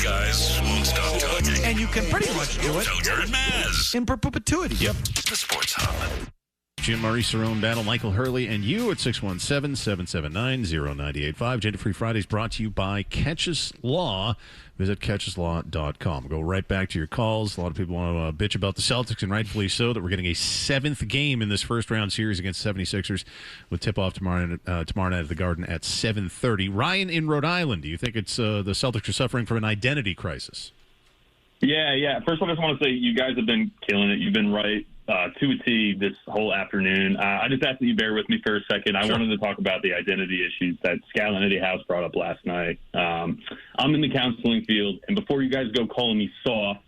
guys won't stop talking. And you can pretty much do it Toter and Maz. in perpetuity. Yep. The Sports Hub. Jim Murray, Cerrone Battle, Michael Hurley, and you at 617-779-0985. Gender Free Fridays brought to you by Catches Law. Visit catcheslaw.com. Go right back to your calls. A lot of people want to bitch about the Celtics, and rightfully so, that we're getting a seventh game in this first-round series against 76ers with tip-off tomorrow night at the Garden at 7:30. Ryan in Rhode Island, do you think it's the Celtics are suffering from an identity crisis? Yeah. First of all, I just want to say you guys have been killing it. You've been right to a T this whole afternoon. I just ask that you bear with me for a second. I wanted to talk about the identity issues that Scallon Eddie House brought up last night. I'm in the counseling field, and before you guys go calling me soft,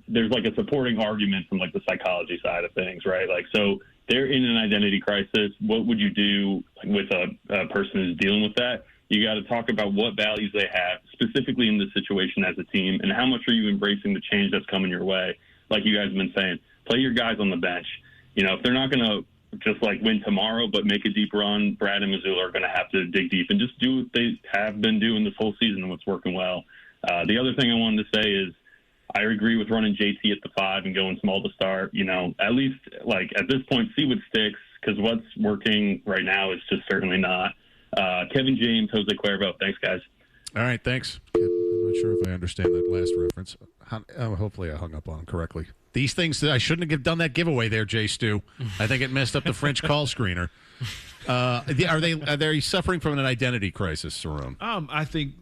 there's like a supporting argument from like the psychology side of things, right? Like, so they're in an identity crisis. What would you do with a person who's dealing with that? You got to talk about what values they have, specifically in this situation as a team, and how much are you embracing the change that's coming your way? Like you guys have been saying, play your guys on the bench. You know, if they're not going to just like win tomorrow, but make a deep run, Brad and Mazzulla are going to have to dig deep and just do what they have been doing this whole season and what's working well. The other thing I wanted to say is I agree with running JT at the 5 and going small to start. You know, at least like at this point, see what sticks, because what's working right now is just certainly not. Kevin James, Jose Cuervo. Thanks, guys. All right, thanks. I'm not sure if I understand that last reference. Hopefully I hung up on him correctly. These things, I shouldn't have done that giveaway there, Jay Stu. I think it messed up the French call screener. Are they suffering from an identity crisis, Cerrone? I think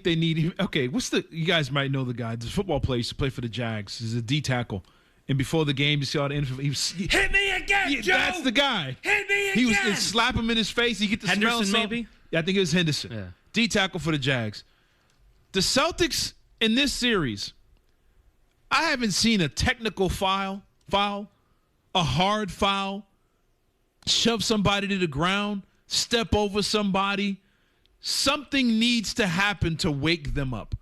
they need. Okay, you guys might know the guy. The football player used to play for the Jags. He's a D tackle. And before the game, you see all the info. Hit me again, Joe! That's the guy. Hit me again! He was slap him in his face. You get the Henderson, smell. maybe? Yeah, I think it was Henderson. Yeah. D tackle for the Jags. The Celtics in this series, I haven't seen a technical foul, a hard foul, shove somebody to the ground, step over somebody. Something needs to happen to wake them up.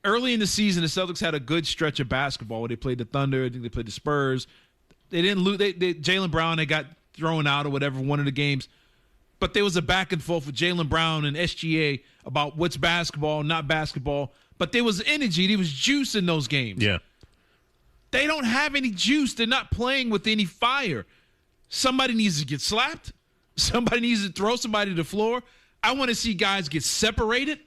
Early in the season, the Celtics had a good stretch of basketball where they played the Thunder. I think they played the Spurs. They didn't lose. Jaylen Brown, they got thrown out or whatever one of the games. But there was a back and forth with Jaylen Brown and SGA about what's basketball, not basketball. But there was energy. There was juice in those games. Yeah. They don't have any juice. They're not playing with any fire. Somebody needs to get slapped. Somebody needs to throw somebody to the floor. I want to see guys get separated.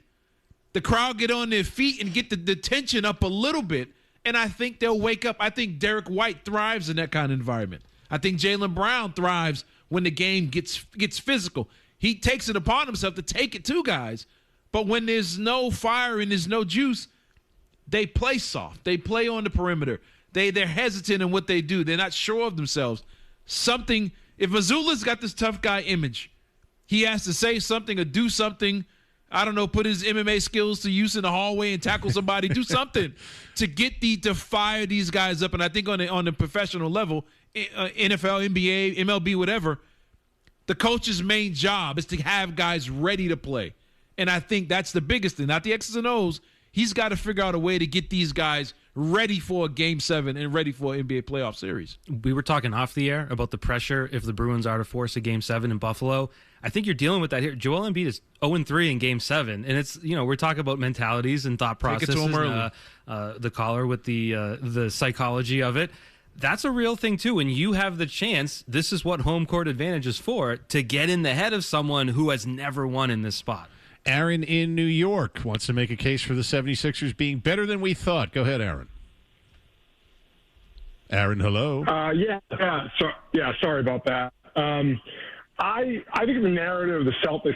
The crowd get on their feet and get the tension up a little bit. And I think they'll wake up. I think Derek White thrives in that kind of environment. I think Jaylen Brown thrives when the game gets physical. He takes it upon himself to take it to guys. But when there's no fire and there's no juice, they play soft. They play on the perimeter. They're hesitant in what they do. They're not sure of themselves. If Mazzulla's got this tough guy image, he has to say something or do something. I don't know, put his MMA skills to use in the hallway and tackle somebody. Do something to fire these guys up. And I think on the professional level, NFL, NBA, MLB, whatever, the coach's main job is to have guys ready to play. And I think that's the biggest thing. Not the X's and O's. He's got to figure out a way to get these guys ready for a Game 7 and ready for an NBA playoff series. We were talking off the air about the pressure if the Bruins are to force a Game 7 in Buffalo. I think you're dealing with that here. Joel Embiid is 0-3 in Game 7, and it's, we're talking about mentalities and thought processes. Take it to him early. The caller with the psychology of it. That's a real thing, too. And you have the chance, this is what home court advantage is for, to get in the head of someone who has never won in this spot. Aaron in New York wants to make a case for the 76ers being better than we thought. Go ahead, Aaron. Aaron, hello. Sorry about that. I think the narrative of the Celtics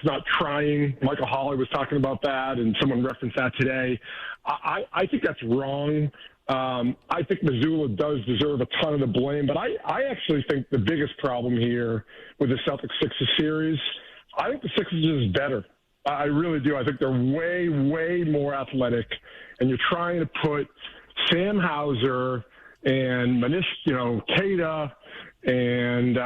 not trying, Michael Hawley was talking about that, and someone referenced that today. I think that's wrong. I think Mazzulla does deserve a ton of the blame, but I actually think the biggest problem here with the Celtics-Sixers series, I think the Sixers is better. I really do. I think they're way, way more athletic, and you're trying to put Sam Hauser and Keita and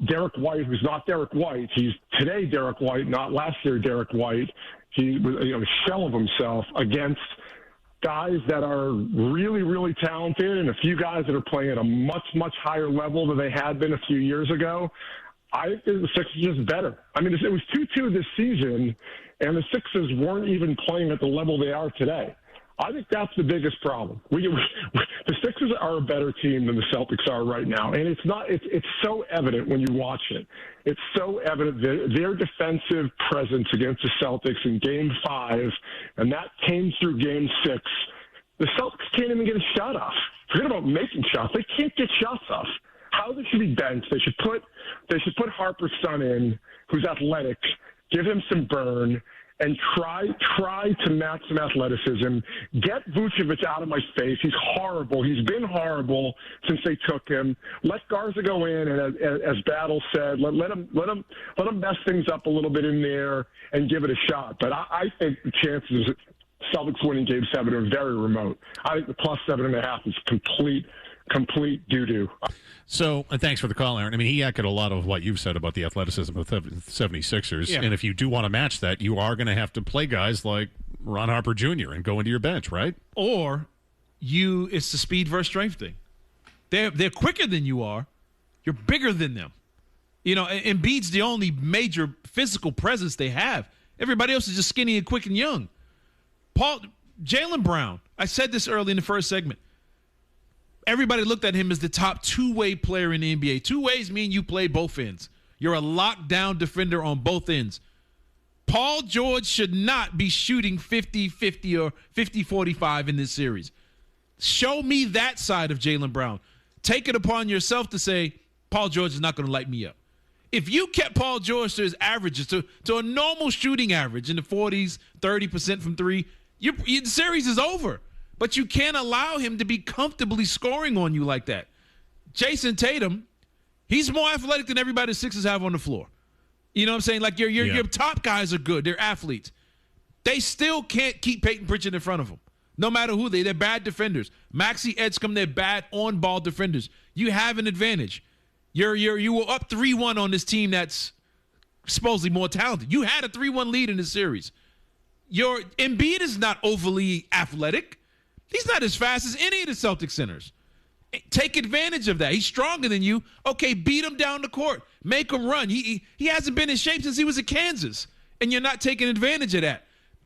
Derek White, who's not Derek White. He's today Derek White, not last year Derek White. He was a shell of himself against guys that are really, really talented and a few guys that are playing at a much, much higher level than they had been a few years ago. I think the Sixers are just better. I mean, it was 2-2 this season, and the Sixers weren't even playing at the level they are today. I think that's the biggest problem. The Sixers are a better team than the Celtics are right now, and it's so evident when you watch it. It's so evident their defensive presence against the Celtics in Game 5, and that came through Game 6. The Celtics can't even get a shot off. Forget about making shots; they can't get shots off. How they should be benched? They should put Harper's son in, who's athletic, give him some burn, and try to match some athleticism. Get Vucevic out of my face. He's horrible. He's been horrible since they took him. Let Garza go in, and as Battle said, let him mess things up a little bit in there and give it a shot. But I think the chances of Celtics winning Game 7 are very remote. I think the plus 7.5 is complete doo-doo. So, and thanks for the call, Aaron. I mean, he echoed a lot of what you've said about the athleticism of the 76ers. Yeah. And if you do want to match that, you are going to have to play guys like Ron Harper Jr. and go into your bench, right? Or it's the speed versus strength thing. They're quicker than you are. You're bigger than them. You know, Embiid's the only major physical presence they have. Everybody else is just skinny and quick and young. Jaylen Brown, I said this early in the first segment. Everybody looked at him as the top two-way player in the NBA. Two ways mean you play both ends. You're a lockdown defender on both ends. Paul George should not be shooting 50-50 or 50-45 in this series. Show me that side of Jaylen Brown. Take it upon yourself to say, Paul George is not going to light me up. If you kept Paul George to his averages, to a normal shooting average in the 40s, 30% from three, your series is over. But you can't allow him to be comfortably scoring on you like that. Jason Tatum, he's more athletic than everybody the Sixers have on the floor. You know what I'm saying? Like your top guys are good. They're athletes. They still can't keep Peyton Pritchard in front of them. No matter who they're bad defenders. Maxey Edgecombe, they're bad on-ball defenders. You have an advantage. You were up 3-1 on this team that's supposedly more talented. You had a 3-1 lead in the series. Your Embiid is not overly athletic. He's not as fast as any of the Celtics centers. Take advantage of that. He's stronger than you. Okay, beat him down the court. Make him run. He hasn't been in shape since he was at Kansas, and you're not taking advantage of that.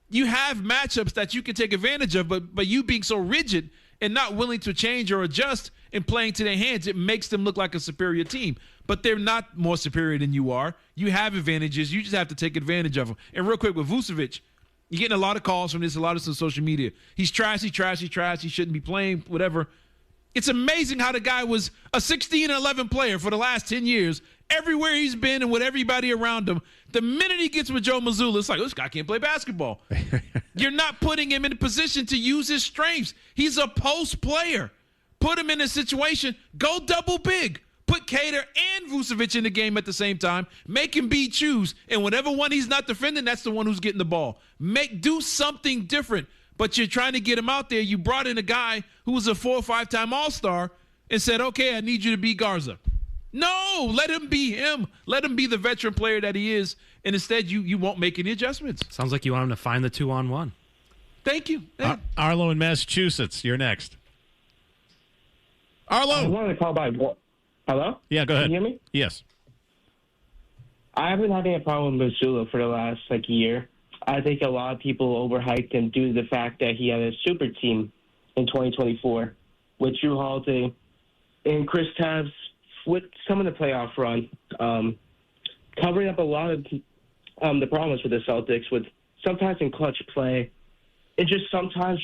You have matchups that you can take advantage of, but you being so rigid and not willing to change or adjust and playing to their hands, it makes them look like a superior team. But they're not more superior than you are. You have advantages. You just have to take advantage of them. And real quick, with Vucevic, you're getting a lot of calls from this, a lot of this on social media. He's trash, he shouldn't be playing, whatever. It's amazing how the guy was a 16-11 player for the last 10 years. Everywhere he's been and with everybody around him, the minute he gets with Joe Mazzulla, it's like, this guy can't play basketball. You're not putting him in a position to use his strengths. He's a post player. Put him in a situation, go double big. Put Cater and Vucevic in the game at the same time. Make him choose. And whatever one he's not defending, that's the one who's getting the ball. Do something different. But you're trying to get him out there. You brought in a guy who was a 4 or 5-time All-Star and said, okay, I need you to be Garza. No, let him be him. Let him be the veteran player that he is. And instead, you won't make any adjustments. Sounds like you want him to find the 2-on-1. Thank you. Arlo in Massachusetts, you're next. Arlo. I wanted to call by. Hello? Yeah, go ahead. Can you hear me? Yes. I've been having a problem with Mazzulla for the last year. I think a lot of people overhyped him due to the fact that he had a super team in 2024 with Drew Holiday and Chris Tavs with some of the playoff run, covering up a lot of the problems with the Celtics with sometimes in clutch play and just sometimes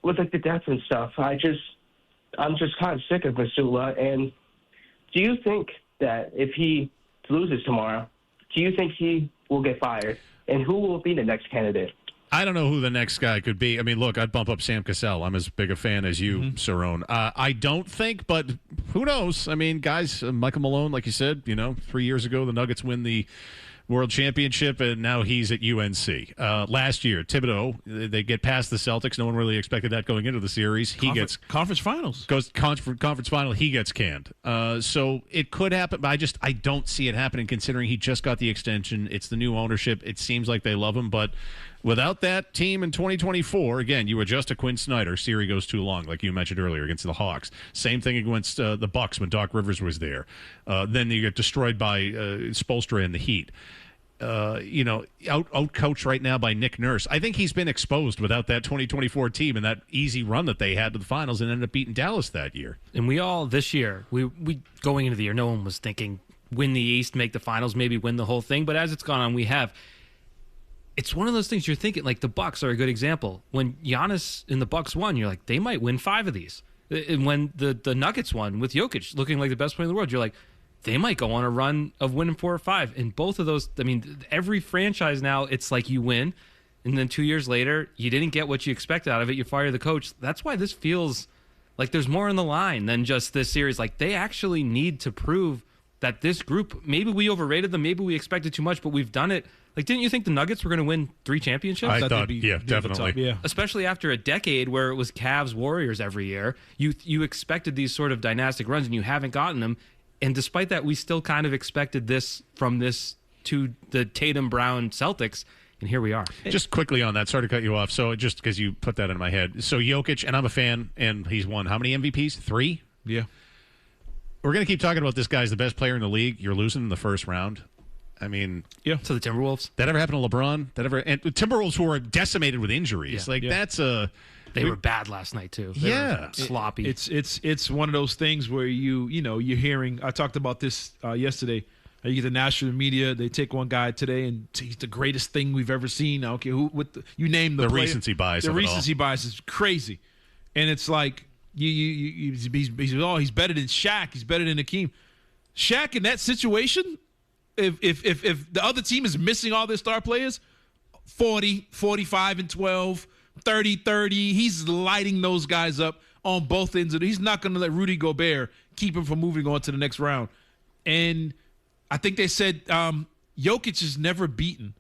with the depth and stuff. I'm just kind of sick of Mazzulla. And do you think that if he loses tomorrow, do you think he will get fired? And who will be the next candidate? I don't know who the next guy could be. I mean, look, I'd bump up Sam Cassell. I'm as big a fan as you, Cerrone. I don't think, but who knows? I mean, guys, Michael Malone, like you said, 3 years ago, the Nuggets win the World Championship, and now he's at UNC. Last year, Thibodeau, they get past the Celtics. No one really expected that going into the series. He gets conference finals. Goes conference final. He gets canned. So it could happen, but I don't see it happening considering he just got the extension. It's the new ownership. It seems like they love him, but Without that team in 2024, again, you adjust to Quinn Snyder. Series goes too long, like you mentioned earlier, against the Hawks. Same thing against the Bucks when Doc Rivers was there. Then you get destroyed by Spoelstra and the Heat. Out coached right now by Nick Nurse. I think he's been exposed without that 2024 team and that easy run that they had to the finals and ended up beating Dallas that year. And we all, this year, we going into the year, no one was thinking win the East, make the finals, maybe win the whole thing. But as it's gone on, we have. It's one of those things you're thinking, like the Bucks are a good example. When Giannis and the Bucks won, you're like, they might win 5 of these. And when the Nuggets won with Jokic looking like the best player in the world, you're like, they might go on a run of winning 4 or 5. And both of those, I mean, every franchise now, it's like you win, and then 2 years later, you didn't get what you expected out of it. You fire the coach. That's why this feels like there's more on the line than just this series. Like, they actually need to prove that this group, maybe we overrated them, maybe we expected too much, but we've done it. Like, didn't you think the Nuggets were going to win 3 championships? I thought, yeah, definitely. Yeah. Especially after a decade where it was Cavs, Warriors every year. You expected these sort of dynastic runs, and you haven't gotten them. And despite that, we still kind of expected this from this to the Tatum Brown Celtics, and here we are. Just quickly on that, sorry to cut you off. So just because you put that in my head. So Jokic, and I'm a fan, and he's won how many MVPs? 3? Yeah. We're going to keep talking about this guy's the best player in the league. You're losing in the first round. I mean, yeah. To the Timberwolves. That ever happened to LeBron? And Timberwolves who are decimated with injuries. Yeah. That's a. They were bad last night too. They were sloppy. It's one of those things where you're hearing. I talked about this yesterday. You get the national media. They take one guy today and he's the greatest thing we've ever seen. I don't care you name the player. Recency bias. The recency bias is crazy, and it's like he's better than Shaq. He's better than Hakeem. Shaq in that situation. If the other team is missing all their star players, 40, 45, and 12, 30, 30, he's lighting those guys up on both ends of it. He's not going to let Rudy Gobert keep him from moving on to the next round. And I think they said Jokic has never beaten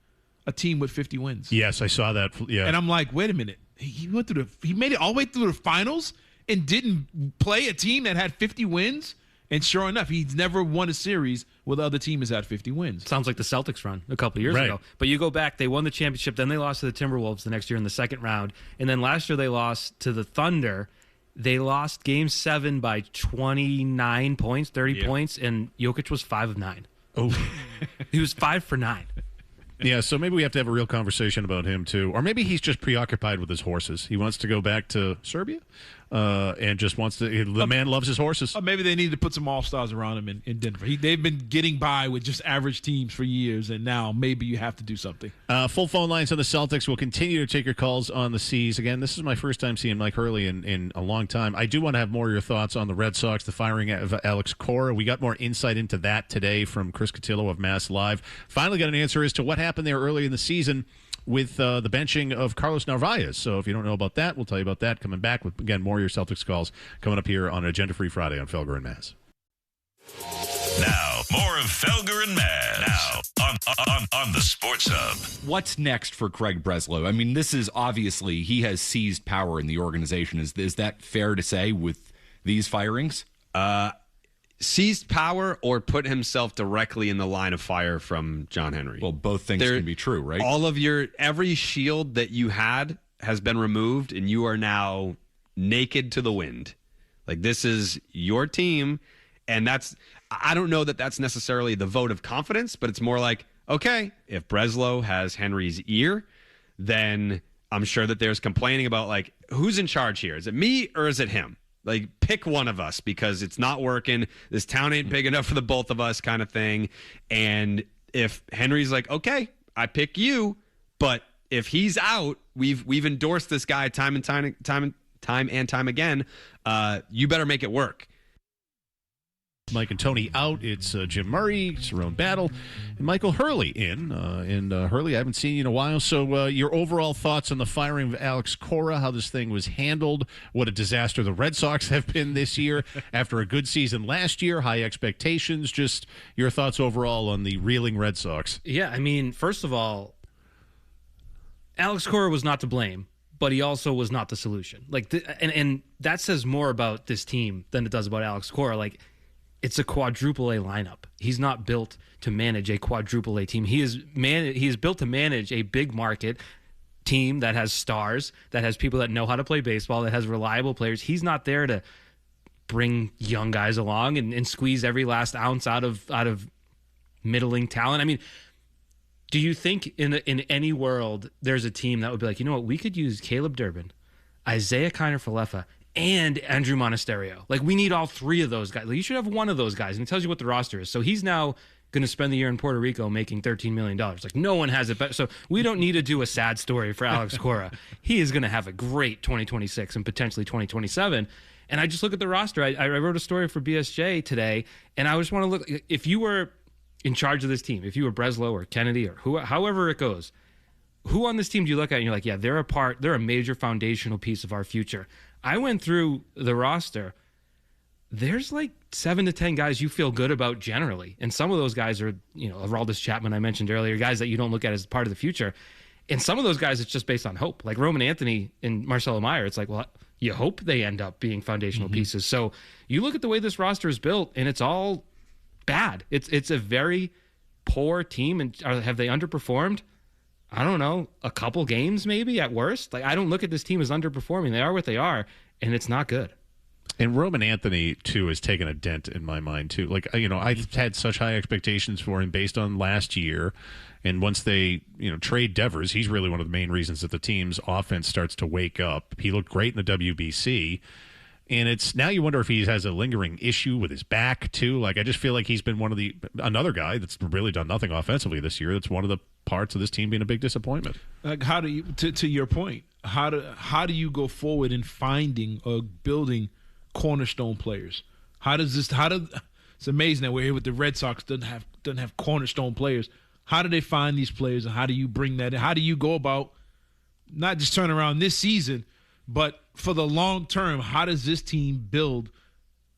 a team with 50 wins. Yes, I saw that. Yeah. And I'm like, wait a minute. He made it all the way through the finals and didn't play a team that had 50 wins? And sure enough, he's never won a series where the other team has had 50 wins. Sounds like the Celtics run a couple of years ago. But you go back, they won the championship, then they lost to the Timberwolves the next year in the second round. And then last year they lost to the Thunder. They lost Game 7 by 29 points, 30 points, and Jokic was 5 of 9. Oh. He was 5 for 9. Yeah, so maybe we have to have a real conversation about him, too. Or maybe he's just preoccupied with his horses. He wants to go back to Serbia and just wants to – the man loves his horses. Or maybe they need to put some all-stars around him in Denver. They've been getting by with just average teams for years, and now maybe you have to do something. Full phone lines on the Celtics. We'll continue to take your calls on the C's. Again, this is my first time seeing Mike Hurley in a long time. I do want to have more of your thoughts on the Red Sox, the firing of Alex Cora. We got more insight into that today from Chris Cotillo of Mass Live. Finally got an answer as to what happened there early in the season with the benching of Carlos Narvaez. So if you don't know about that, we'll tell you about that coming back with, again, more of your Celtics calls coming up here on Agenda Free Friday on Felger and Maz. Now, more of Felger and Maz. Now, on the Sports Hub. What's next for Craig Breslow? I mean, this is obviously, he has seized power in the organization. Is that fair to say with these firings? Seized power or put himself directly in the line of fire from John Henry? Well, both things can be true, right? All of every shield that you had has been removed, and you are now naked to the wind. Like, this is your team, and I don't know that that's necessarily the vote of confidence, but it's more like, okay, if Breslow has Henry's ear, then I'm sure that there's complaining about, like, who's in charge here? Is it me or is it him? Like, pick one of us because it's not working. This town ain't big enough for the both of us kind of thing. And if Henry's like, okay, I pick you, but if he's out, we've endorsed this guy time and time again. You better make it work. Mike and Tony out. It's Jim Murray, Cerrone Battle, and Michael Hurley in. And Hurley, I haven't seen you in a while. So your overall thoughts on the firing of Alex Cora, how this thing was handled, what a disaster the Red Sox have been this year after a good season last year, high expectations, just your thoughts overall on the reeling Red Sox. Yeah, I mean, first of all, Alex Cora was not to blame, but he also was not the solution. Like, and that says more about this team than it does about Alex Cora. Like, it's a quadruple A lineup. He's not built to manage a quadruple A team. He is built to manage a big market, team that has stars, that has people that know how to play baseball, that has reliable players. He's not there to bring young guys along and squeeze every last ounce out of middling talent. I mean, do you think in any world there's a team that would be like, you know what, we could use Caleb Durbin, Isaiah Kiner-Falefa, and Andrew Monasterio. Like, we need all three of those guys. Like, you should have one of those guys, and it tells you what the roster is. So he's now going to spend the year in Puerto Rico making $13 million. Like, no one has it better. So we don't need to do a sad story for Alex Cora. He is going to have a great 2026 and potentially 2027. And I just look at the roster. I wrote a story for BSJ today, and I just want to look. If you were in charge of this team, if you were Breslow or Kennedy or however it goes, who on this team do you look at and you're like, yeah, they're a major foundational piece of our future? I went through the roster. There's like 7 to 10 guys you feel good about generally. And some of those guys are, Aroldis Chapman I mentioned earlier, guys that you don't look at as part of the future. And some of those guys, it's just based on hope. Like Roman Anthony and Marcelo Meyer, it's like, well, you hope they end up being foundational pieces. So you look at the way this roster is built, and it's all bad. It's a very poor team. And have they underperformed? I don't know, a couple games maybe at worst. Like, I don't look at this team as underperforming. They are what they are, and it's not good. And Roman Anthony, too, has taken a dent in my mind, too. Like, I've had such high expectations for him based on last year. And once they, trade Devers, he's really one of the main reasons that the team's offense starts to wake up. He looked great in the WBC. And it's now you wonder if he has a lingering issue with his back, too. Like, I just feel like he's been another guy that's really done nothing offensively this year. That's one of the parts of this team being a big disappointment. Like, how do you, to your point, how do you go forward in finding or building cornerstone players? It's amazing that we're here with the Red Sox doesn't have cornerstone players. How do they find these players, and how do you bring that in? How do you go about not just turning around this season, but for the long term? How does this team build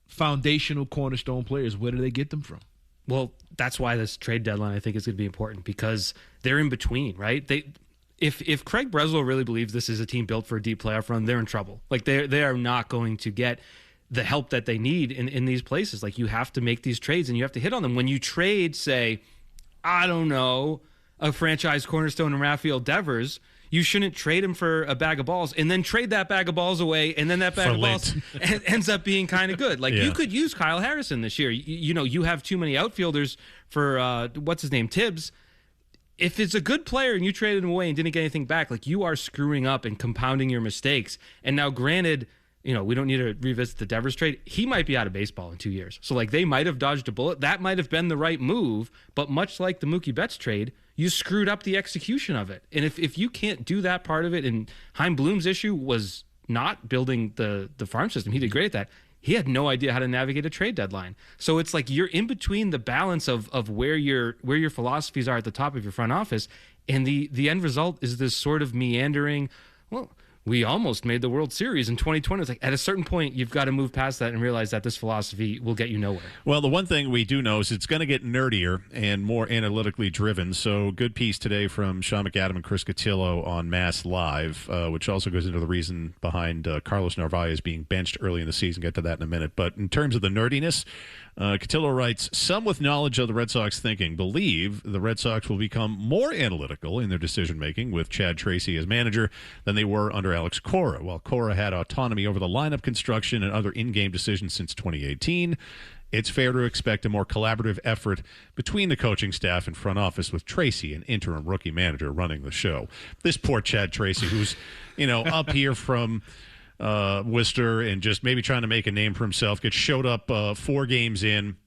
foundational cornerstone players? Where do they get them from? Well, that's why this trade deadline I think is going to be important, because they're in between, right? If Craig Breslow really believes this is a team built for a deep playoff run, they're in trouble. Like, they are not going to get the help that they need in these places. Like, you have to make these trades and you have to hit on them. When you trade, say, I don't know, a franchise cornerstone in Rafael Devers, you shouldn't trade him for a bag of balls and then trade that bag of balls away, and then that bag of balls ends up being kind of good. Like, you could use Kyle Harrison this year. You have too many outfielders for, what's his name, Tibbs. If it's a good player and you traded him away and didn't get anything back, like, you are screwing up and compounding your mistakes. And now, granted, we don't need to revisit the Devers trade. He might be out of baseball in 2 years. So, like, they might have dodged a bullet. That might have been the right move. But much like the Mookie Betts trade, you screwed up the execution of it. And if you can't do that part of it, and Chaim Bloom's issue was not building the farm system. He did great at that. He had no idea how to navigate a trade deadline. So it's like you're in between the balance of where your philosophies are at the top of your front office, and the end result is this sort of meandering, well, we almost made the World Series in 2020. It's like, at a certain point, you've got to move past that and realize that this philosophy will get you nowhere. Well, the one thing we do know is it's going to get nerdier and more analytically driven. So, good piece today from Sean McAdam and Chris Cotillo on Mass Live, which also goes into the reason behind Carlos Narvaez being benched early in the season. Get to that in a minute. But in terms of the nerdiness, Cotillo writes, some with knowledge of the Red Sox thinking believe the Red Sox will become more analytical in their decision-making with Chad Tracy as manager than they were under Alex Cora. While Cora had autonomy over the lineup construction and other in-game decisions since 2018, it's fair to expect a more collaborative effort between the coaching staff and front office with Tracy, an interim rookie manager, running the show. This poor Chad Tracy, who's, up here from Worcester and just maybe trying to make a name for himself, gets showed up 4 games in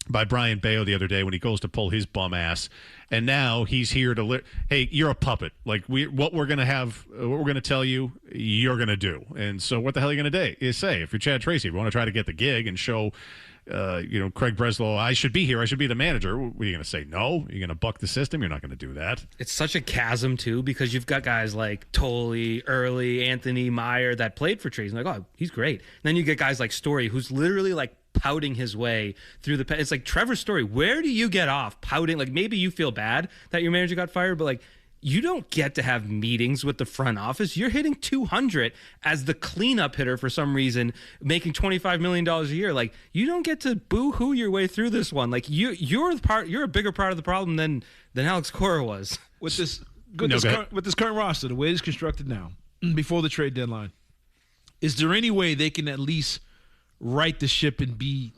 by Brian Bayo the other day when he goes to pull his bum ass, and now he's here to hey, you're a puppet. Like, what we're gonna tell you, you're gonna do. And so what the hell are you gonna say if you're Chad Tracy? If you want to try to get the gig and show Craig Breslow, I should be here, I should be the manager, what are you going to say? No? You're going to buck the system? You're not going to do that. It's such a chasm, too, because you've got guys like Tolley, Hurley, Anthony, Meyer that played for Tracy. Like, oh, he's great. And then you get guys like Story, who's literally like pouting his way through the... It's like, Trevor Story, where do you get off pouting? Like, maybe you feel bad that your manager got fired, but like, you don't get to have meetings with the front office. You're hitting 200 as the cleanup hitter for some reason, making $25 million a year. Like, you don't get to boo-hoo your way through this one. Like, you're a bigger part of the problem than Alex Cora was. With this, with No, this go ahead. with this current roster, the way it's constructed now, before the trade deadline, is there any way they can at least right the ship and be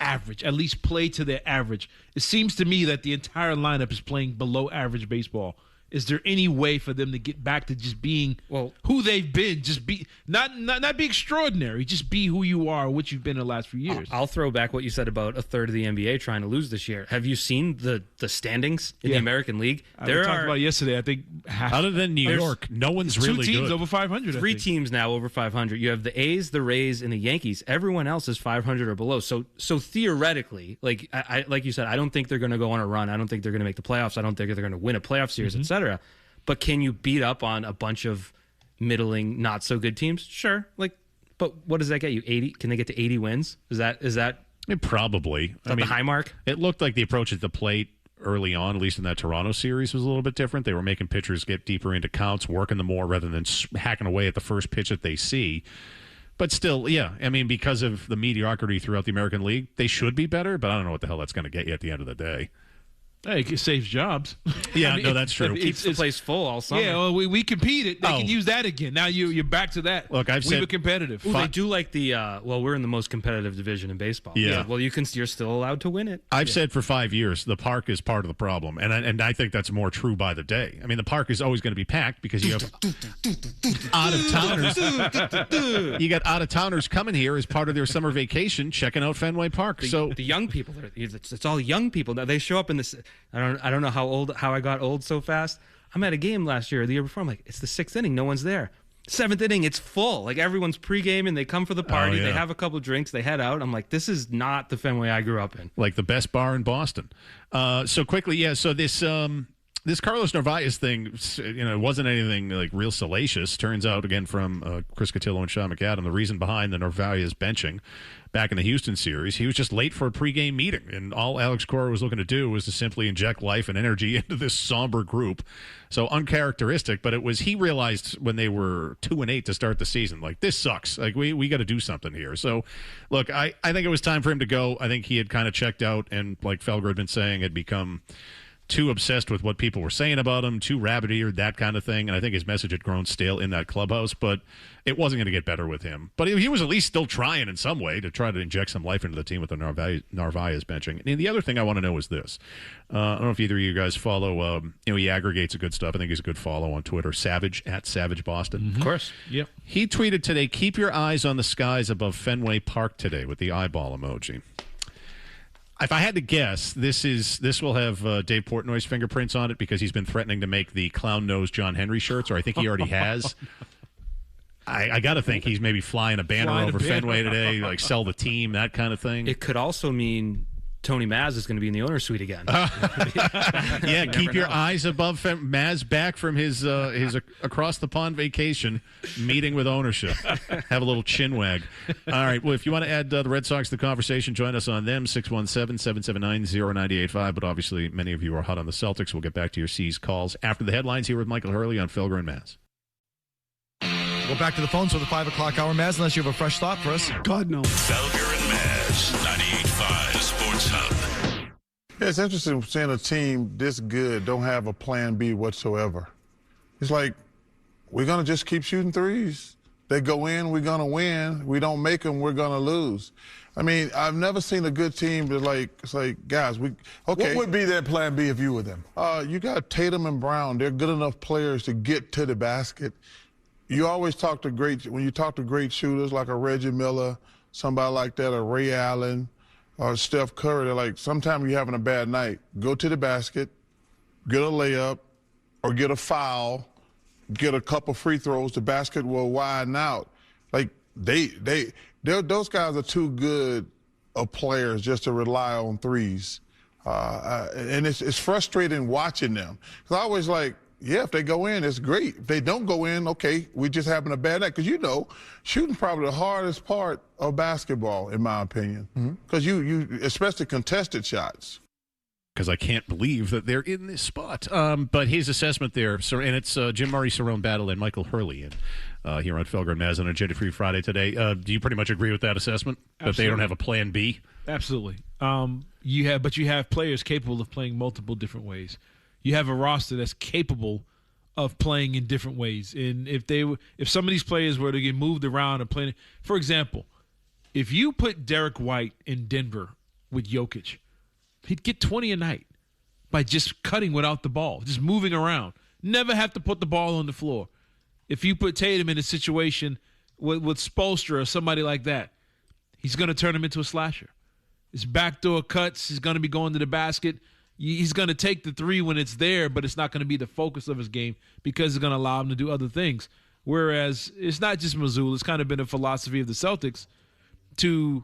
average, at least play to their average? It seems to me that the entire lineup is playing below average baseball. Is there any way for them to get back to just being who they've been? Just be not be extraordinary. Just be who you are, what you've been in the last few years. I'll throw back what you said about a third of the NBA trying to lose this year. Have you seen the standings in the American League? We talked about it yesterday. I think Other than New York, no one's really two teams good. over 500. Three teams now over 500. You have the A's, the Rays, and the Yankees. Everyone else is 500 or below. So theoretically, like you said, I don't think they're going to go on a run. I don't think they're going to make the playoffs. I don't think they're going to win a playoff series, etc. But can you beat up on a bunch of middling, not so good teams? Sure. But what does that get you? 80? Can they get to 80 wins? Is that Probably. the high mark? It looked like the approach at the plate early on, at least in that Toronto series, was a little bit different. They were making pitchers get deeper into counts, working them more rather than hacking away at the first pitch that they see. But still, yeah, I mean, because of the mediocrity throughout the American League, they should be better, but I don't know what the hell that's going to get you at the end of the day. Hey, it saves jobs. Yeah, no, that's true. Keeps the place full all summer. Yeah, well, we competed. They can use that again. Now you're back to that. Look, we were competitive. Ooh, they do like the we're in the most competitive division in baseball. Yeah. Well, you're still allowed to win it. I've said for 5 years the park is part of the problem, and I think that's more true by the day. I mean, the park is always going to be packed because you have out of towners. You got out of towners coming here as part of their summer vacation, checking out Fenway Park. So the young people, it's all young people. Now they show up in this. I don't know how I got old so fast. I'm at a game last year or the year before. I'm like, it's the 6th inning, no one's there. 7th inning, it's full. Like everyone's pregame, they come for the party. They have a couple drinks, they head out. I'm like, this is not the Fenway I grew up in. Like the best bar in Boston. So quickly, yeah. So this Carlos Narvaez thing, it wasn't anything like real salacious. Turns out, again, from Chris Cotillo and Sean McAdam, the reason behind the Narvaez benching back in the Houston series, he was just late for a pregame meeting, and all Alex Cora was looking to do was to simply inject life and energy into this somber group. So uncharacteristic, but he realized when they were 2-8 to start the season, like, this sucks. Like, we got to do something here. So, look, I think it was time for him to go. I think he had kind of checked out, and like Felger had been saying, had become too obsessed with what people were saying about him, too rabbit-eared, that kind of thing. And I think his message had grown stale in that clubhouse, but it wasn't going to get better with him. But he was at least still trying in some way to try to inject some life into the team with the Narvaez benching. And the other thing I want to know is this. I don't know if either of you guys follow, he aggregates a good stuff. I think he's a good follow on Twitter, Savage, at Savage Boston. Mm-hmm. Of course. Yep. He tweeted today, "Keep your eyes on the skies above Fenway Park today," with the eyeball emoji. If I had to guess, this will have Dave Portnoy's fingerprints on it because he's been threatening to make the clown nose John Henry shirts, or I think he already has. I got to think he's maybe flying a banner over Fenway today, like sell the team, that kind of thing. It could also mean Tony Maz is going to be in the owner's suite again. Yeah, keep your eyes above Maz back from his across the pond vacation meeting with ownership. Have a little chin wag. All right. Well, if you want to add the Red Sox to the conversation, join us on them, 617-779-0985. But obviously, many of you are hot on the Celtics. We'll get back to your C's calls after the headlines here with Michael Hurley on Felger and Maz. Go back to the phones for the 5 o'clock hour, Maz, unless you have a fresh thought for us. God, no. Felger and Maz, 98.5 Sports Hub. Yeah, it's interesting seeing a team this good don't have a plan B whatsoever. It's like, we're going to just keep shooting threes. They go in, we're going to win. We don't make them, we're going to lose. I mean, I've never seen a good team that it's like, guys, okay. What would be their plan B if you were them? You got Tatum and Brown. They're good enough players to get to the basket. You always when you talk to great shooters like a Reggie Miller, somebody like that, or Ray Allen, or Steph Curry, they're like, sometimes you're having a bad night. Go to the basket, get a layup, or get a foul, get a couple free throws, the basket will widen out. Like, those guys are too good of players just to rely on threes. And it's frustrating watching them. Because I always if they go in, it's great. If they don't go in, okay, we're just having a bad night. Because, shooting probably the hardest part of basketball, in my opinion. Because you especially contested shots. Because I can't believe that they're in this spot. But his assessment there, and it's Jim Murray, Cerrone Battle, and Michael Hurley here on Felger and Maz on Agenda Free Friday today. Do you pretty much agree with that assessment? Absolutely. That they don't have a plan B? Absolutely. You have players capable of playing multiple different ways. You have a roster that's capable of playing in different ways. And if some of these players were to get moved around and playing, for example, if you put Derek White in Denver with Jokic, he'd get 20 a night by just cutting without the ball, just moving around. Never have to put the ball on the floor. If you put Tatum in a situation with Spoelstra or somebody like that, he's going to turn him into a slasher. His backdoor cuts, he's going to be going to the basket. He's going to take the three when it's there, but it's not going to be the focus of his game because it's going to allow him to do other things. Whereas it's not just Mazzulla. It's kind of been a philosophy of the Celtics to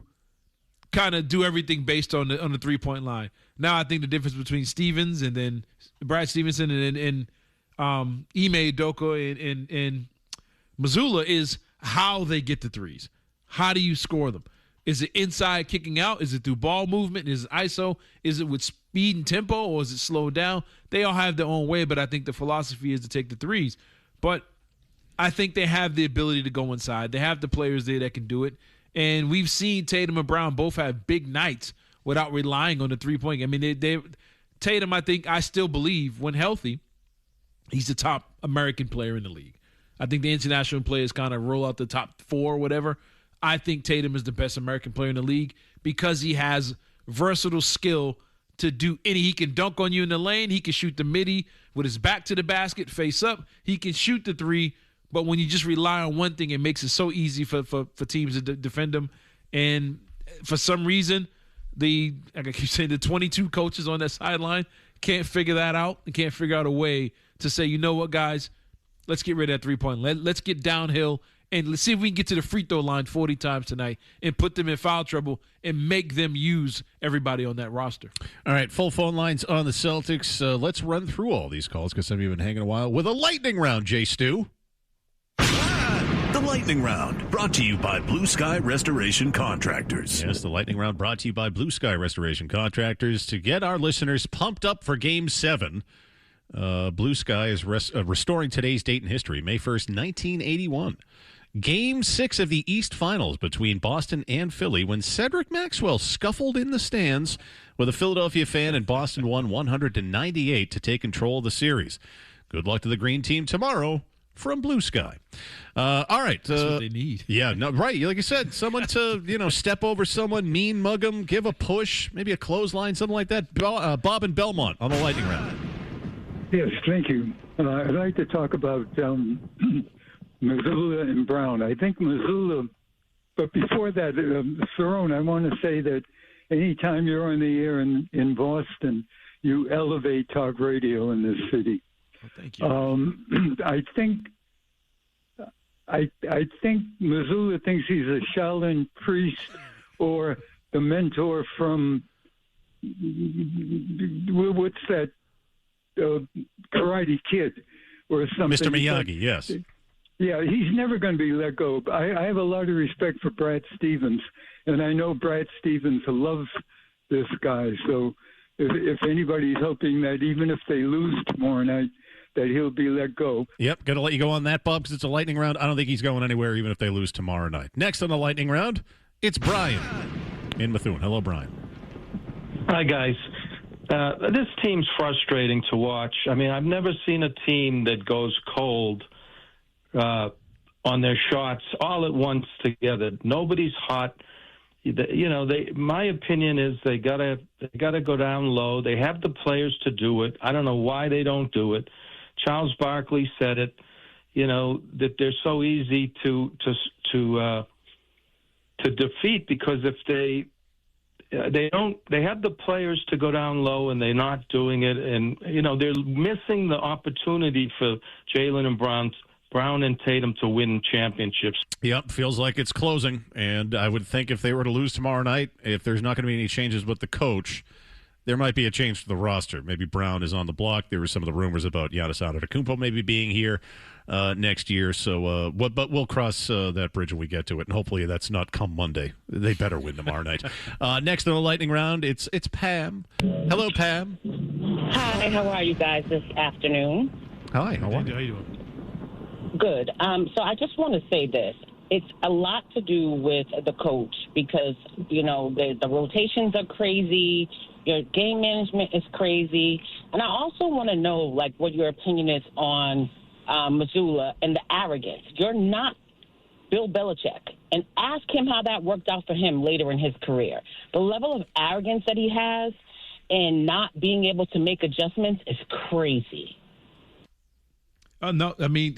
kind of do everything based on the three-point line. Now I think the difference between Stevens and then Brad Stevenson and Ime Udoka and Mazzulla is how they get the threes. How do you score them? Is it inside kicking out? Is it through ball movement? Is it ISO? Is it with speed and tempo, or is it slowed down? They all have their own way, but I think the philosophy is to take the threes. But I think they have the ability to go inside. They have the players there that can do it. And we've seen Tatum and Brown both have big nights without relying on the three-point. I mean, Tatum, I still believe, when healthy, he's the top American player in the league. I think the international players kind of roll out the top 4 or whatever. I think Tatum is the best American player in the league because he has versatile skill to do any. He can dunk on you in the lane. He can shoot the midi with his back to the basket, face up. He can shoot the three. But when you just rely on one thing, it makes it so easy for teams to defend him. And for some reason, like I keep saying, the 22 coaches on that sideline can't figure that out and can't figure out a way to say, you know what, guys, let's get rid of that three-point. Let's get downhill and let's see if we can get to the free throw line 40 times tonight and put them in foul trouble and make them use everybody on that roster. All right, full phone lines on the Celtics. Let's run through all these calls because some of you have been hanging a while with a lightning round, Jay Stu. The Lightning Round, brought to you by Blue Sky Restoration Contractors. Yes, the Lightning Round brought to you by Blue Sky Restoration Contractors. To get our listeners pumped up for Game 7, Blue Sky is restoring today's date in history, May 1st, 1981. Game 6 of the East Finals between Boston and Philly when Cedric Maxwell scuffled in the stands with a Philadelphia fan, and Boston won 100-98 to take control of the series. Good luck to the green team tomorrow from Blue Sky. All right. That's what they need. Yeah, no, right. Like I said, someone to, step over someone, mean mug them, give a push, maybe a clothesline, something like that. Bob and Belmont on the Lightning Round. Yes, thank you. I'd like to talk about Mazzulla and Brown. I think Mazzulla, but before that, Cerrone, I want to say that anytime you're on the air in Boston, you elevate talk radio in this city. Well, thank you. I think Mazzulla thinks he's a Shaolin priest or the mentor from what's that Karate Kid or something. Mr. Miyagi, yes. Yeah, he's never going to be let go. I have a lot of respect for Brad Stevens, and I know Brad Stevens loves this guy. So if anybody's hoping that even if they lose tomorrow night, that he'll be let go. Yep, got to let you go on that, Bob, because it's a lightning round. I don't think he's going anywhere even if they lose tomorrow night. Next on the lightning round, it's Brian in Methuen. Hello, Brian. Hi, guys. This team's frustrating to watch. I mean, I've never seen a team that goes cold on their shots all at once together. Nobody's hot. My opinion is they gotta go down low. They have the players to do it. I don't know why they don't do it. Charles Barkley said it. That they're so easy to defeat because if they have the players to go down low and they're not doing it, and they're missing the opportunity for Jalen and Brown and Tatum to win championships. Yep, feels like it's closing. And I would think if they were to lose tomorrow night, if there's not going to be any changes with the coach, there might be a change to the roster. Maybe Brown is on the block. There were some of the rumors about Giannis Antetokounmpo maybe being here next year. So, but we'll cross that bridge when we get to it. And hopefully that's not come Monday. They better win tomorrow night. Next on the lightning round, it's Pam. Hello, Pam. Hi, how are you guys this afternoon? Hi, how are you? How you doing? Good. So I just want to say this. It's a lot to do with the coach because, the rotations are crazy. Your game management is crazy. And I also want to know, what your opinion is on Missoula and the arrogance. You're not Bill Belichick. And ask him how that worked out for him later in his career. The level of arrogance that he has and not being able to make adjustments is crazy. No, I mean,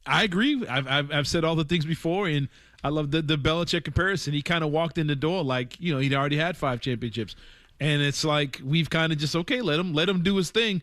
I agree. I've said all the things before, and I love the Belichick comparison. He kind of walked in the door like, he'd already had 5 championships. And it's like we've kind of just, okay, let him do his thing,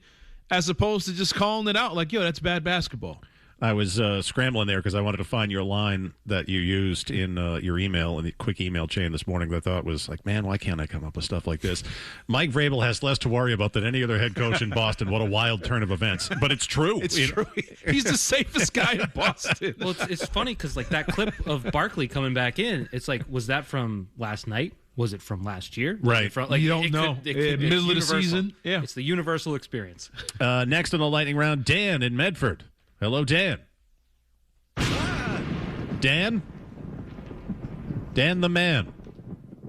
as opposed to just calling it out like, that's bad basketball. I was scrambling there because I wanted to find your line that you used in your email, in the quick email chain this morning that I thought was like, man, why can't I come up with stuff like this? Mike Vrabel has less to worry about than any other head coach in Boston. What a wild turn of events. But it's true. It's true. He's the safest guy in Boston. Well, it's funny because, like, that clip of Barkley coming back in, it's like, was that from last night? Was it from last year? Right. You don't know. Middle of the season. Yeah. It's the universal experience. Next on the lightning round, Dan in Medford. Hello, Dan. Dan? Dan the man.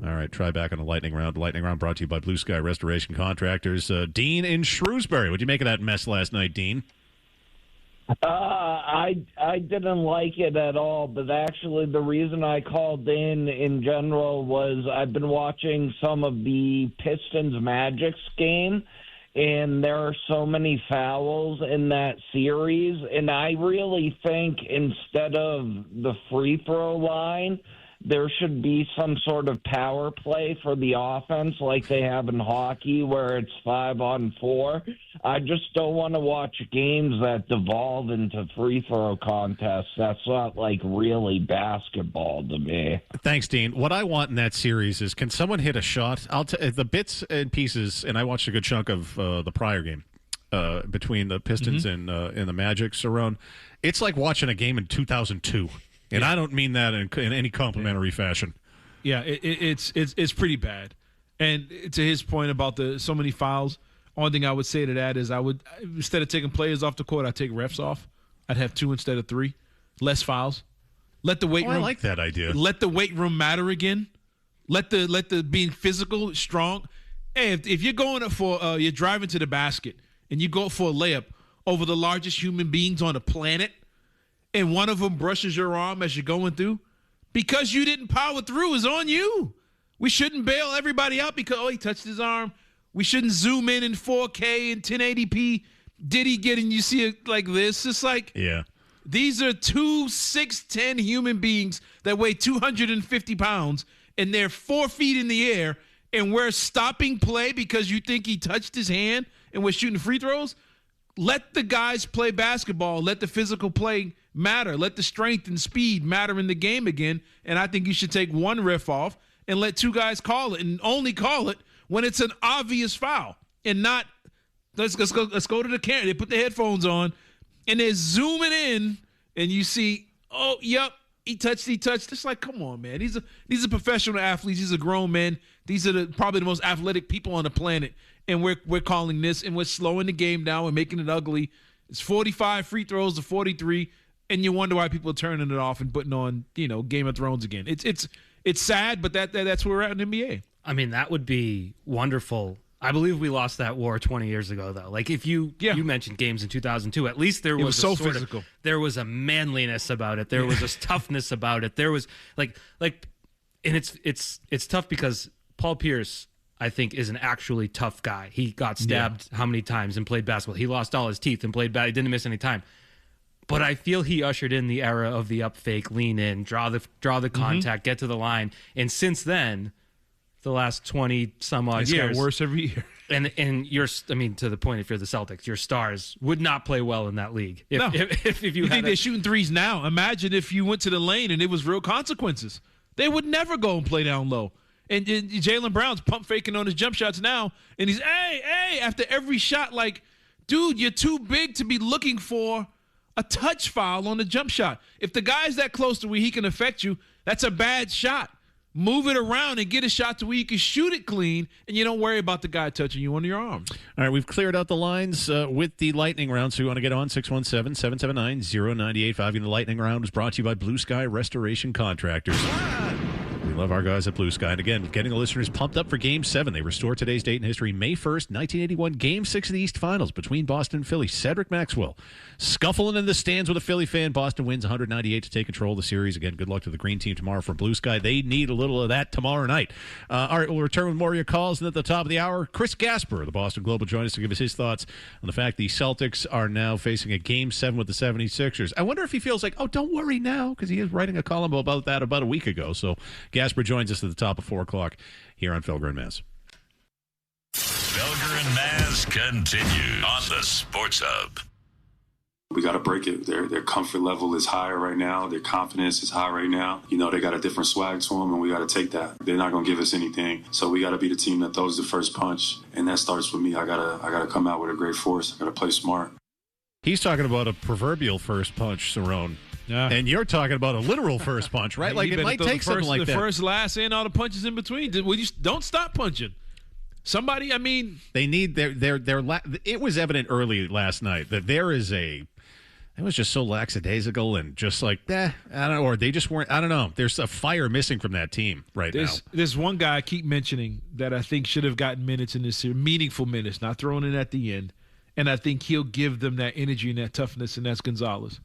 All right, try back on the lightning round. Lightning round brought to you by Blue Sky Restoration Contractors. Dean in Shrewsbury. What'd you make of that mess last night, Dean? I didn't like it at all, but actually the reason I called in general was I've been watching some of the Pistons Magic's game, and there are so many fouls in that series, and I really think instead of the free throw line, there should be some sort of power play for the offense like they have in hockey where it's 5-on-4. I just don't want to watch games that devolve into free throw contests. That's not like really basketball to me. Thanks, Dean. What I want in that series is, can someone hit a shot? The bits and pieces, and I watched a good chunk of the prior game between the Pistons and the Magic, Cerrone. It's like watching a game in 2002. And I don't mean that in any complimentary fashion. Yeah, it's pretty bad. And to his point about so many fouls, only thing I would say to that is I would, instead of taking players off the court, I'd take refs off. I'd have 2 instead of 3. Less fouls. Let the weight room. I like that idea. Let the weight room matter again. Let the being physical, strong. Hey, if you're going for you're driving to the basket and you go for a layup over the largest human beings on the planet, and one of them brushes your arm as you're going through, because you didn't power through is on you. We shouldn't bail everybody out because, he touched his arm. We shouldn't zoom in 4K and 1080p. Did he get, and you see it like this? It's like, these are 2 6'10" human beings that weigh 250 pounds, and they're 4 feet in the air, and we're stopping play because you think he touched his hand and we're shooting free throws? Let the guys play basketball. Let the physical play matter. Let the strength and speed matter in the game again. And I think you should take one ref off and let 2 guys call it, and only call it when it's an obvious foul, and not let's go to the camera. They put the headphones on and they're zooming in, and you see, he touched. It's like, come on, man. These are professional athletes. These are grown men. These are probably the most athletic people on the planet. And we're calling this, and we're slowing the game down. We're making it ugly. It's 45 free throws to 43, and you wonder why people are turning it off and putting on, Game of Thrones again. It's sad, but that's where we're at in the NBA. I mean, that would be wonderful. I believe we lost that war 20 years ago, though. Like, if you mentioned games in 2002, at least there was so physical. There was a manliness about it. There was a toughness about it. There was and it's tough because Paul Pierce, I think, is an actually tough guy. He got stabbed how many times and played basketball? He lost all his teeth and played bad. He didn't miss any time. But I feel he ushered in the era of the up fake, lean in, draw the contact, get to the line. And since then, the last 20 some odd years, it's got worse every year. And to the point, if you're the Celtics, your stars would not play well in that league. If you think they're shooting threes now? Imagine if you went to the lane and it was real consequences. They would never go and play down low. And Jaylen Brown's pump faking on his jump shots now, and he's hey after every shot, like, dude, you're too big to be looking for a touch foul on the jump shot. If the guy's that close to where he can affect you, that's a bad shot. Move it around and get a shot to where you can shoot it clean, and you don't worry about the guy touching you under your arms. All right, we've cleared out the lines with the lightning round, so you want to get on 617-779-0985. And the lightning round is brought to you by Blue Sky Restoration Contractors. We love our guys at Blue Sky. And again, getting the listeners pumped up for Game 7. They restore today's date in history, May 1st, 1981, Game 6 of the East Finals between Boston and Philly. Cedric Maxwell scuffling in the stands with a Philly fan. Boston wins 198 to take control of the series. Again, good luck to the green team tomorrow from Blue Sky. They need a little of that tomorrow night. All right, we'll return with more of your calls. And at the top of the hour, Chris Gasper of the Boston Globe will join us to give us his thoughts on the fact the Celtics are now facing a Game 7 with the 76ers. I wonder if he feels like, oh, don't worry now, because he is writing a column about that about a week ago. So Gasper joins us at the top of 4 o'clock here on Felger and Maz. Felger and Maz continue on the Sports Hub. We got to break it. Their comfort level is higher right now. Their confidence is high right now. You know, they got a different swag to them, and we got to take that. They're not going to give us anything. So we got to be the team that throws the first punch, and that starts with me. I gotta come out with a great force. I got to play smart. He's talking about a proverbial first punch, Cerrone. Yeah. And you're talking about a literal first punch, right? Like, it might take something like that. The first, last, and all the punches in between. Don't stop punching. Somebody, I mean. They need their it was evident early last night that there is it was just so lackadaisical and just like, I don't know, or they just weren't, I don't know. There's a fire missing from that team now. There's one guy I keep mentioning that I think should have gotten minutes in this series, meaningful minutes, not throwing in at the end. And I think he'll give them that energy and that toughness, and that's Gonzalez.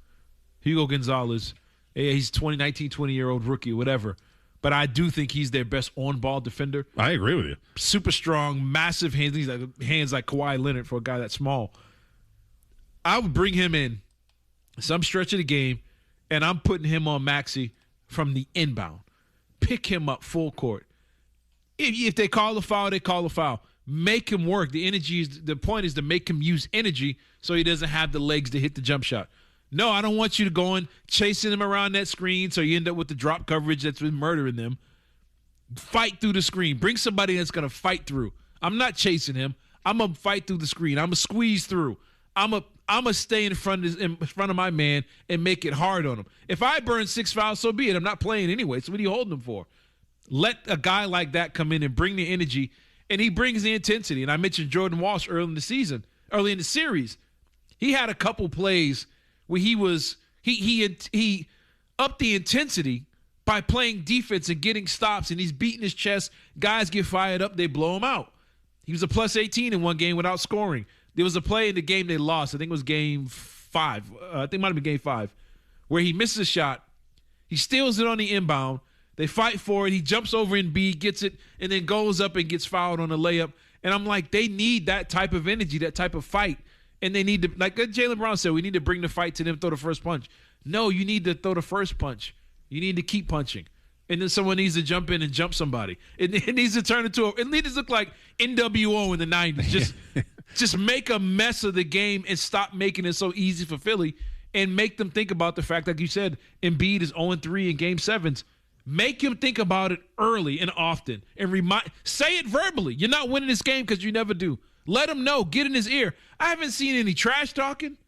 Hugo Gonzalez, he's 20-year-old rookie, whatever. But I do think he's their best on-ball defender. I agree with you. Super strong, massive hands. He's like hands like Kawhi Leonard for a guy that small. I would bring him in some stretch of the game, and I'm putting him on Maxey from the inbound. Pick him up full court. If they call a foul, they call a foul. Make him work. The point is to make him use energy so he doesn't have the legs to hit the jump shot. No, I don't want you to go in chasing him around that screen so you end up with the drop coverage that's been murdering them. Fight through the screen. Bring somebody that's going to fight through. I'm not chasing him. I'm going to fight through the screen. I'm going to squeeze through. I'm going to stay in front of my man and make it hard on him. If I burn 6 fouls, so be it. I'm not playing anyway, so what are you holding him for? Let a guy like that come in and bring the energy, and he brings the intensity. And I mentioned Jordan Walsh early in the series. He had a couple plays where he upped the intensity by playing defense and getting stops, and he's beating his chest. Guys get fired up, they blow him out. He was a plus 18 in one game without scoring. There was a play in the game they lost. I think it was game 5. I think it might have been game 5, where he misses a shot. He steals it on the inbound. They fight for it. He jumps over Embiid, gets it, and then goes up and gets fouled on a layup. And I'm like, they need that type of energy, that type of fight. And they need to, like Jaylen Brown said, we need to bring the fight to them, throw the first punch. No, you need to throw the first punch. You need to keep punching. And then someone needs to jump in and jump somebody. It needs to turn into it needs to look like NWO in the 90s. Just make a mess of the game and stop making it so easy for Philly and make them think about the fact, like you said, Embiid is 0-3 in Game 7s. Make him think about it early and often and say it verbally. You're not winning this game because you never do. Let him know. Get in his ear. I haven't seen any trash talking.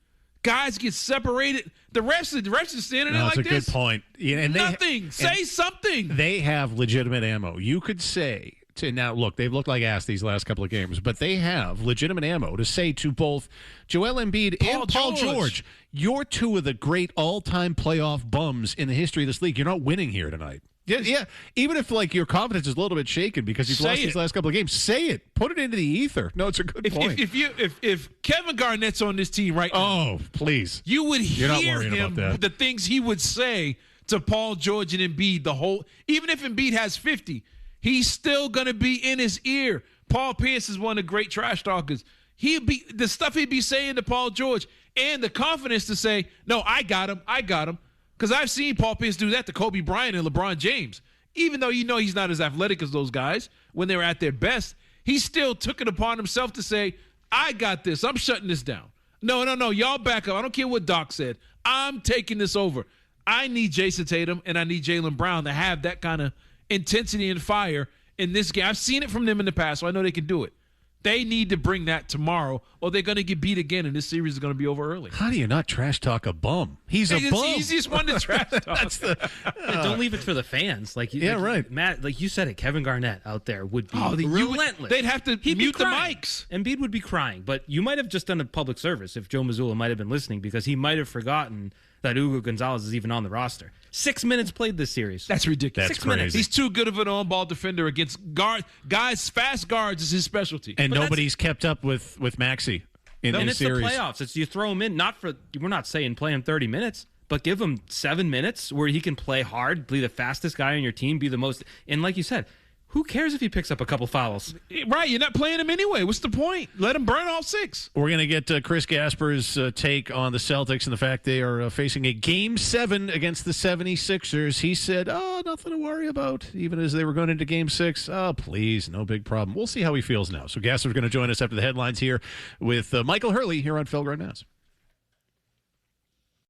Guys get separated. The refs are standing there like this. That's a good point. Yeah, and nothing. Say something. They have legitimate ammo. You could say now, look, they've looked like ass these last couple of games, but they have legitimate ammo to say to both Joel Embiid and Paul George, you're two of the great all-time playoff bums in the history of this league. You're not winning here tonight. Yeah. Even if your confidence is a little bit shaken because you've lost these last couple of games, say it. Put it into the ether. No, it's a good point. If Kevin Garnett's on this team right now, please, you would hear him the things he would say to Paul George and Embiid. Even if Embiid has 50, he's still gonna be in his ear. Paul Pierce is one of the great trash talkers. The stuff he'd be saying to Paul George and the confidence to say, "No, I got him." Because I've seen Paul Pierce do that to Kobe Bryant and LeBron James. Even though he's not as athletic as those guys when they were at their best, he still took it upon himself to say, I got this. I'm shutting this down. No. Y'all back up. I don't care what Doc said. I'm taking this over. I need Jason Tatum and I need Jaylen Brown to have that kind of intensity and fire in this game. I've seen it from them in the past, so I know they can do it. They need to bring that tomorrow, or they're going to get beat again, and this series is going to be over early. How do you not trash talk a bum? He's a bum. It's the easiest one to trash talk. Don't leave it for the fans. Right. Matt, like you said it, Kevin Garnett out there would be relentless. They'd have to mute the mics. Embiid would be crying, but you might have just done a public service if Joe Mazzulla might have been listening, because he might have forgotten that Hugo Gonzalez is even on the roster. 6 minutes played this series. That's ridiculous. That's 6 minutes. He's too good of an on-ball defender against fast guards is his specialty. And But nobody's kept up with Maxey in and the it's series. the playoffs. It's you throw him in. We're not saying play him 30 minutes, but give him 7 minutes where he can play hard, be the fastest guy on your team, be the most. And like you said, who cares if he picks up a couple fouls? Right, you're not playing him anyway. What's the point? Let him burn all 6. We're going to get Chris Gasper's take on the Celtics and the fact they are facing a Game 7 against the 76ers. He said, nothing to worry about, even as they were going into Game 6. Oh, please, no big problem. We'll see how he feels now. So Gasper's going to join us after the headlines here with Michael Hurley here on Felger and Mass.